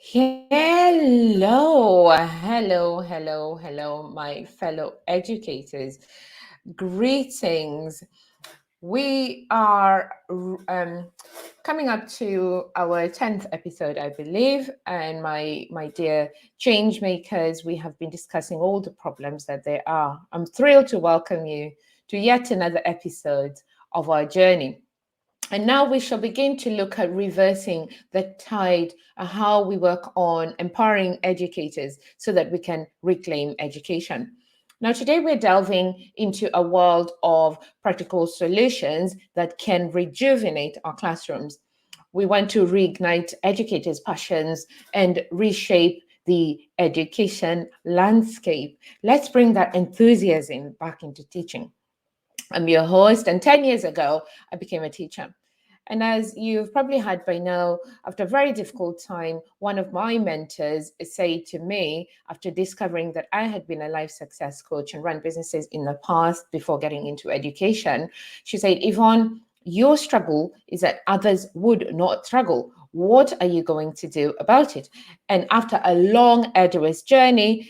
Hello, my fellow educators. Greetings. We are coming up to our 10th episode, I believe, and my dear change makers, we have been discussing all the problems that there are. I'm thrilled to welcome you to yet another episode of our journey. And now we shall begin to look at reversing the tide, how we work on empowering educators so that we can reclaim education. Now, today we're delving into a world of practical solutions that can rejuvenate our classrooms. We want to reignite educators' passions and reshape the education landscape. Let's bring that enthusiasm back into teaching. I'm your host, and 10 years ago, I became a teacher. And as you've probably heard by now, after a very difficult time, one of my mentors said to me, after discovering that I had been a life success coach and run businesses in the past before getting into education, she said, Yvonne, your struggle is that others would not struggle. What are you going to do about it? And after a long, arduous journey,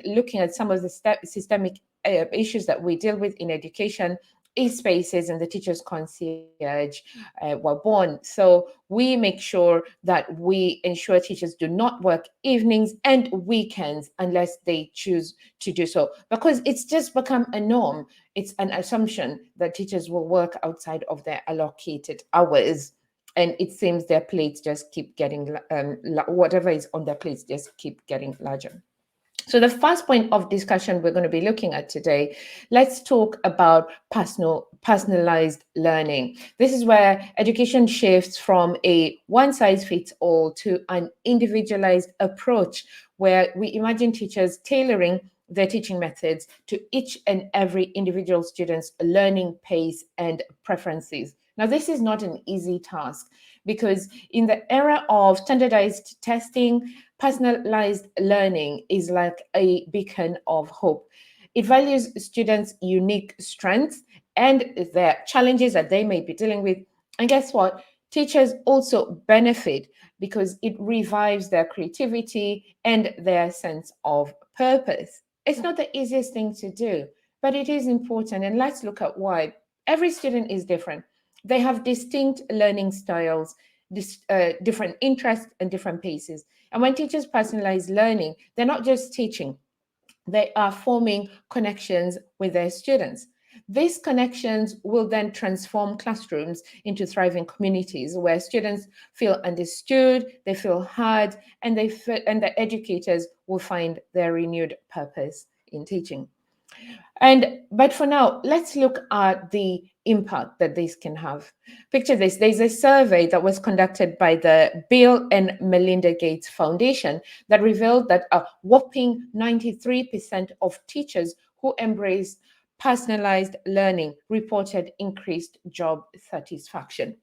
looking at some of the systemic issues that we deal with in education, e-spaces and the teachers concierge were born. So we make sure that we ensure teachers do not work evenings and weekends unless they choose to do so, because it's just become a norm. It's an assumption that teachers will work outside of their allocated hours, and it seems their plates just keep getting whatever is on their plates just keep getting larger. So the first point of discussion we're going to be looking at today, let's talk about personalized learning. This is where education shifts from a one size fits all to an individualized approach, where we imagine teachers tailoring their teaching methods to each and every individual student's learning pace and preferences. Now, this is not an easy task because in the era of standardized testing, personalized learning is like a beacon of hope. It values students' unique strengths and their challenges that they may be dealing with. And guess what? Teachers also benefit because it revives their creativity and their sense of purpose. It's not the easiest thing to do, but it is important. And let's look at why. Every student is different. They have distinct learning styles, different interests, and different paces. And when teachers personalize learning, they're not just teaching, they are forming connections with their students. These connections will then transform classrooms into thriving communities where students feel understood, they feel heard, and and the educators will find their renewed purpose in teaching. But for now, let's look at the impact that this can have. Picture this: there's a survey that was conducted by the Bill and Melinda Gates Foundation that revealed that a whopping 93% of teachers who embraced personalized learning reported increased job satisfaction.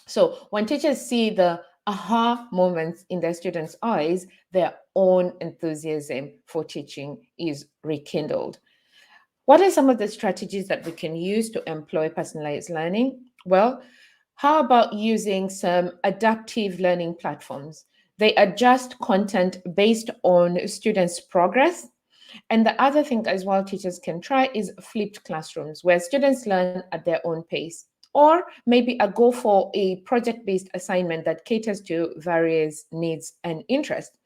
So when teachers see the aha moments in their students' eyes, their own enthusiasm for teaching is rekindled. What are some of the strategies that we can use to employ personalized learning? Well, how about using some adaptive learning platforms? They adjust content based on students' progress. And the other thing as well teachers can try is flipped classrooms where students learn at their own pace. Or maybe a go for a project-based assignment that caters to various needs and interests.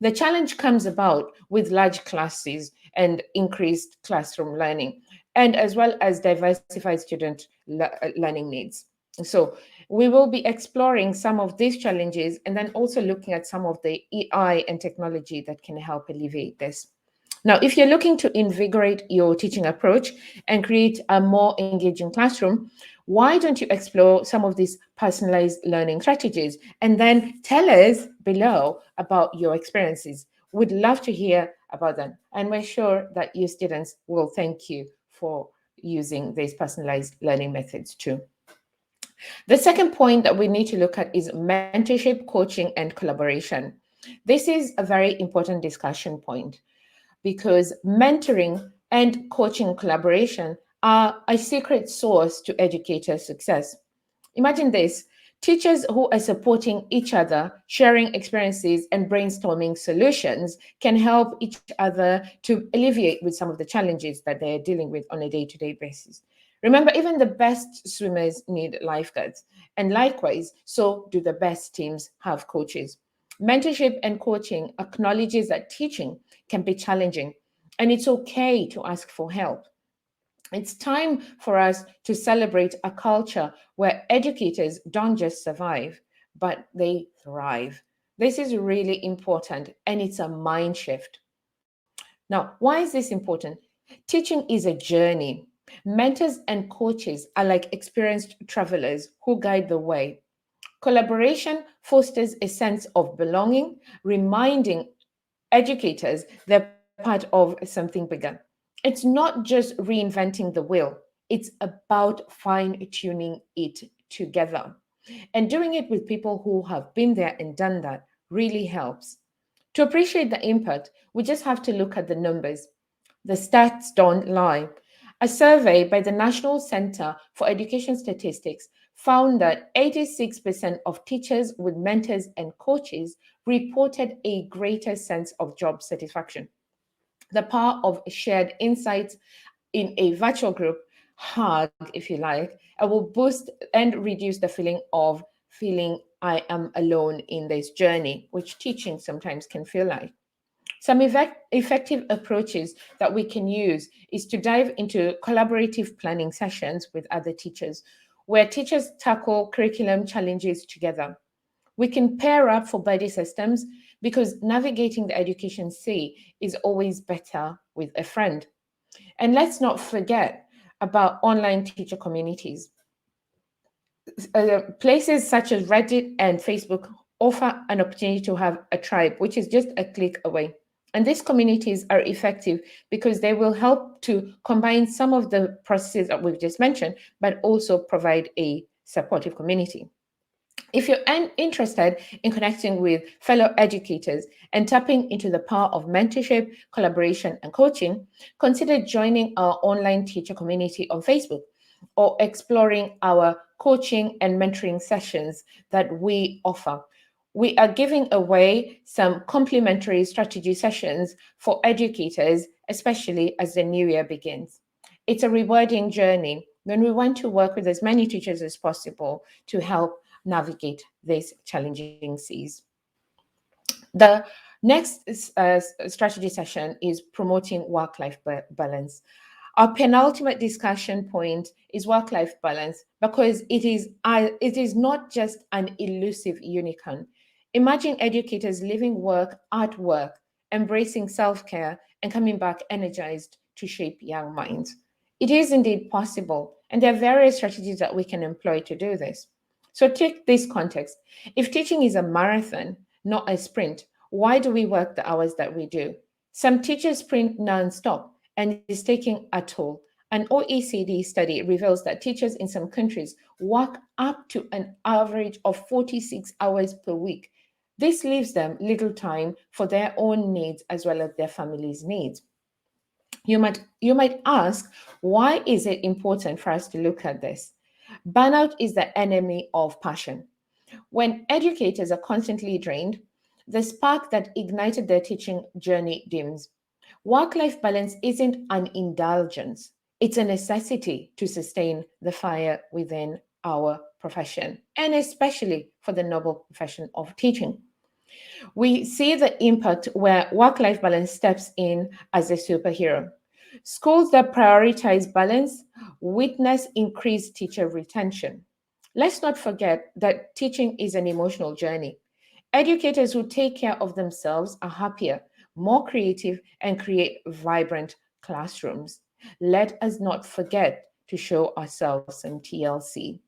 The challenge comes about with large classes and increased classroom learning, and as well as diversified student learning needs. So, we will be exploring some of these challenges and then also looking at some of the AI and technology that can help alleviate this. Now, if you're looking to invigorate your teaching approach and create a more engaging classroom, why don't you explore some of these personalized learning strategies and then tell us below about your experiences? We'd love to hear about them. And we're sure that your students will thank you for using these personalized learning methods too. The second point that we need to look at is mentorship, coaching, and collaboration. This is a very important discussion point because mentoring and coaching collaboration are a secret source to educator success. Imagine this: Teachers who are supporting each other, sharing experiences, and brainstorming solutions can help each other to alleviate with some of the challenges that they're dealing with on a day to day basis. Remember, even the best swimmers need lifeguards, and likewise, so do the best teams have coaches. Mentorship and coaching acknowledges that teaching can be challenging, and it's okay to ask for help. It's time for us to celebrate a culture where educators don't just survive, but they thrive. This is really important and it's a mind shift. Now, why is this important? Teaching is a journey. Mentors and coaches are like experienced travelers who guide the way. Collaboration fosters a sense of belonging, reminding educators they're part of something bigger. It's not just reinventing the wheel, it's about fine tuning it together. And doing it with people who have been there and done that really helps. To appreciate the impact, we just have to look at the numbers. The stats don't lie. A survey by the National Center for Education Statistics found that 86% of teachers with mentors and coaches reported a greater sense of job satisfaction. The power of shared insights in a virtual group hug, if you like, will boost and reduce the feeling I am alone in this journey, which teaching sometimes can feel like. Some effective approaches that we can use is to dive into collaborative planning sessions with other teachers, where teachers tackle curriculum challenges together. We can pair up for buddy systems because navigating the education sea is always better with a friend. And let's not forget about online teacher communities. Places such as Reddit and Facebook offer an opportunity to have a tribe, which is just a click away. And these communities are effective because they will help to combine some of the processes that we've just mentioned, but also provide a supportive community. If you're interested in connecting with fellow educators and tapping into the power of mentorship, collaboration, and coaching, consider joining our online teacher community on Facebook or exploring our coaching and mentoring sessions that we offer. We are giving away some complimentary strategy sessions for educators, especially as the new year begins. It's a rewarding journey when we want to work with as many teachers as possible to help navigate these challenging seas. The next strategy session is promoting work life balance. Our penultimate discussion point is work life balance because it is not just an elusive unicorn. Imagine educators leaving work at work, embracing self care, and coming back energized to shape young minds. It is indeed possible, and there are various strategies that we can employ to do this. So, take this context. If teaching is a marathon, not a sprint, why do we work the hours that we do? Some teachers sprint non-stop and it's taking a toll. An OECD study reveals that teachers in some countries work up to an average of 46 hours per week. This leaves them little time for their own needs as well as their family's needs. You might ask, why is it important for us to look at this? Burnout is the enemy of passion. When educators are constantly drained, the spark that ignited their teaching journey dims. Work life balance isn't an indulgence, it's a necessity to sustain the fire within our profession, and especially for the noble profession of teaching. We see the impact where work life balance steps in as a superhero. Schools that prioritize balance witness increased teacher retention. Let's not forget that teaching is an emotional journey. Educators who take care of themselves are happier, more creative, and create vibrant classrooms. Let us not forget to show ourselves some TLC.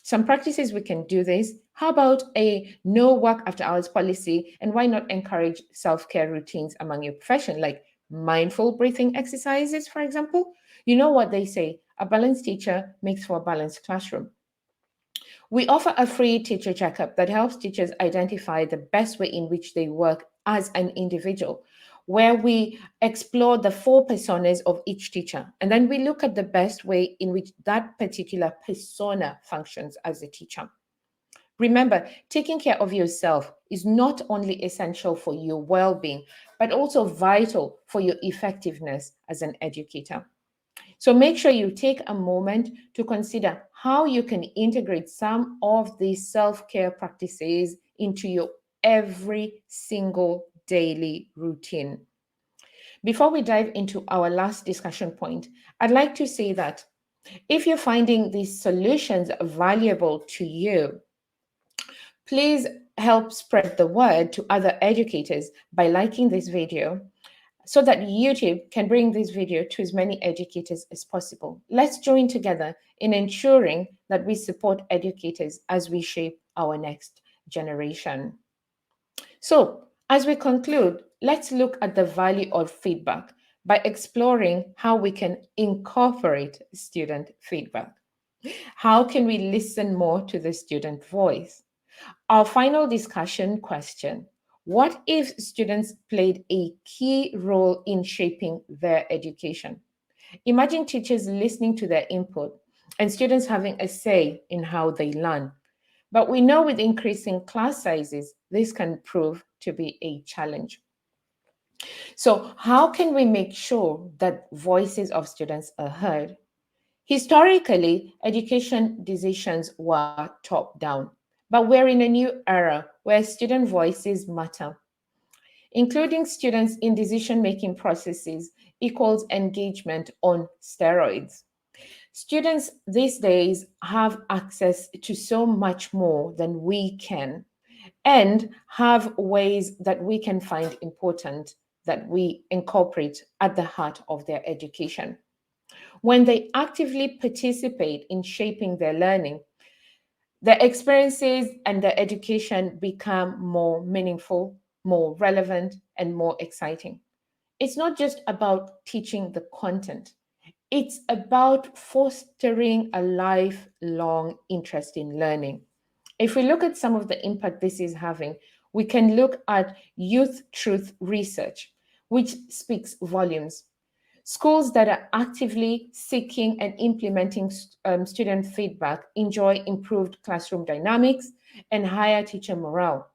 Some practices we can do this. How about a no work after hours policy? And why not encourage self care routines among your profession, like mindful breathing exercises, for example? You know what they say, a balanced teacher makes for a balanced classroom. We offer a free teacher checkup that helps teachers identify the best way in which they work as an individual, where we explore the four personas of each teacher. And then we look at the best way in which that particular persona functions as a teacher. Remember, taking care of yourself is not only essential for your well being, but also vital for your effectiveness as an educator. So make sure you take a moment to consider how you can integrate some of these self care practices into your every single daily routine. Before we dive into our last discussion point, I'd like to say that if you're finding these solutions valuable to you, please help spread the word to other educators by liking this video so that YouTube can bring this video to as many educators as possible. Let's join together in ensuring that we support educators as we shape our next generation. So, as we conclude, let's look at the value of feedback by exploring how we can incorporate student feedback. How can we listen more to the student voice? Our final discussion question: what if students played a key role in shaping their education? Imagine teachers listening to their input and students having a say in how they learn. But we know with increasing class sizes, this can prove to be a challenge. So, how can we make sure that voices of students are heard? Historically, education decisions were top down, but we're in a new era where student voices matter. Including students in decision making processes equals engagement on steroids. Students these days have access to so much more than we can, and have ways that we can find important that we incorporate at the heart of their education. When they actively participate in shaping their learning, their experiences and their education become more meaningful, more relevant, and more exciting. It's not just about teaching the content, it's about fostering a lifelong interest in learning. If we look at some of the impact this is having, we can look at youth truth research, which speaks volumes. Schools that are actively seeking and implementing student feedback enjoy improved classroom dynamics and higher teacher morale.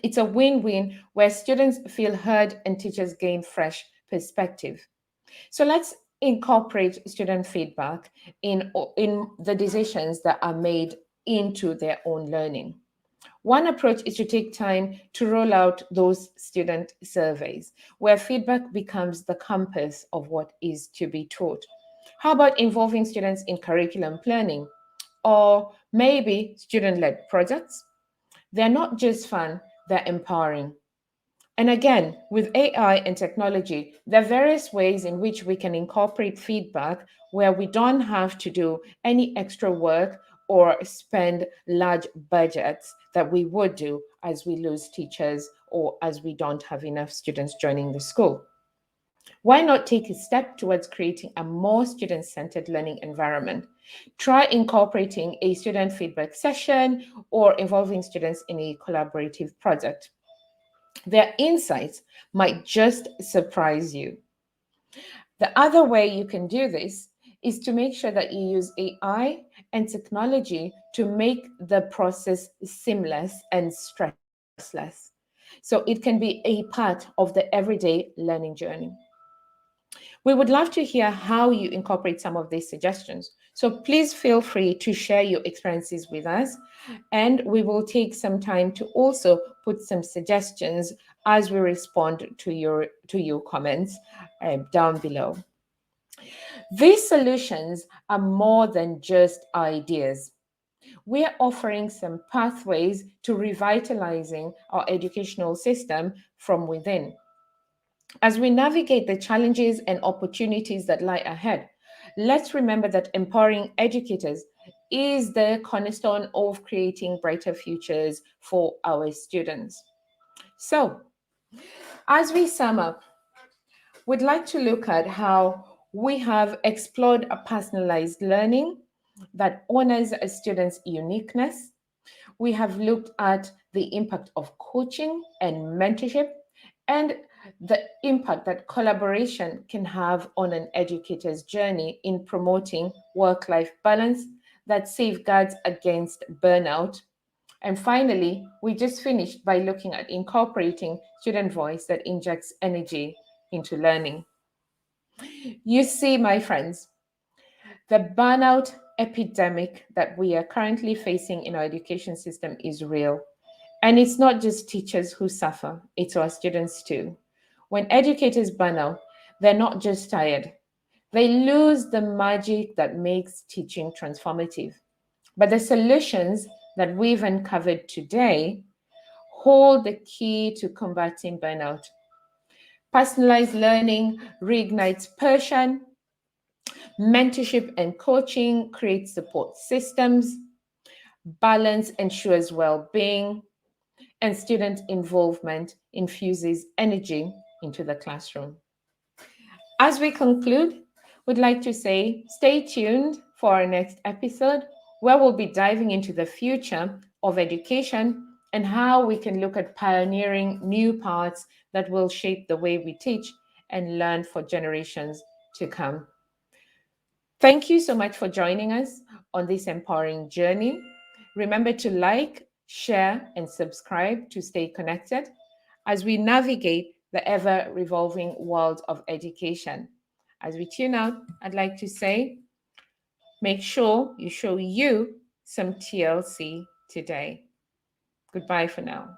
It's a win win where students feel heard and teachers gain fresh perspective. So let's incorporate student feedback in the decisions that are made into their own learning. One approach is to take time to roll out those student surveys where feedback becomes the compass of what is to be taught. How about involving students in curriculum planning or maybe student led projects? They're not just fun, they're empowering. And again, with AI and technology, there are various ways in which we can incorporate feedback where we don't have to do any extra work or spend large budgets that we would do as we lose teachers or as we don't have enough students joining the school. Why not take a step towards creating a more student centered learning environment? Try incorporating a student feedback session or involving students in a collaborative project. Their insights might just surprise you. The other way you can do this is to make sure that you use AI and technology to make the process seamless and stressless. So it can be a part of the everyday learning journey. We would love to hear how you incorporate some of these suggestions. So please feel free to share your experiences with us, and we will take some time to also put some suggestions as we respond to your comments down below. These solutions are more than just ideas. We're offering some pathways to revitalizing our educational system from within. As we navigate the challenges and opportunities that lie ahead, let's remember that empowering educators is the cornerstone of creating brighter futures for our students. So, as we sum up, we'd like to look at how we have explored a personalized learning that honors a student's uniqueness. We have looked at the impact of coaching and mentorship and the impact that collaboration can have on an educator's journey in promoting work life balance that safeguards against burnout. And finally, we just finished by looking at incorporating student voice that injects energy into learning. You see, my friends, the burnout epidemic that we are currently facing in our education system is real. And it's not just teachers who suffer, it's our students too. When educators burn out, they're not just tired, they lose the magic that makes teaching transformative. But the solutions that we've uncovered today hold the key to combating burnout. Personalized learning reignites passion, mentorship and coaching create support systems, balance ensures well being, and student involvement infuses energy into the classroom. As we conclude, we'd like to say stay tuned for our next episode where we'll be diving into the future of education and how we can look at pioneering new paths that will shape the way we teach and learn for generations to come. Thank you so much for joining us on this empowering journey. Remember to like, share, and subscribe to stay connected as we navigate the ever revolving world of education. As we tune out, I'd like to say make sure you show you some TLC today. Goodbye for now.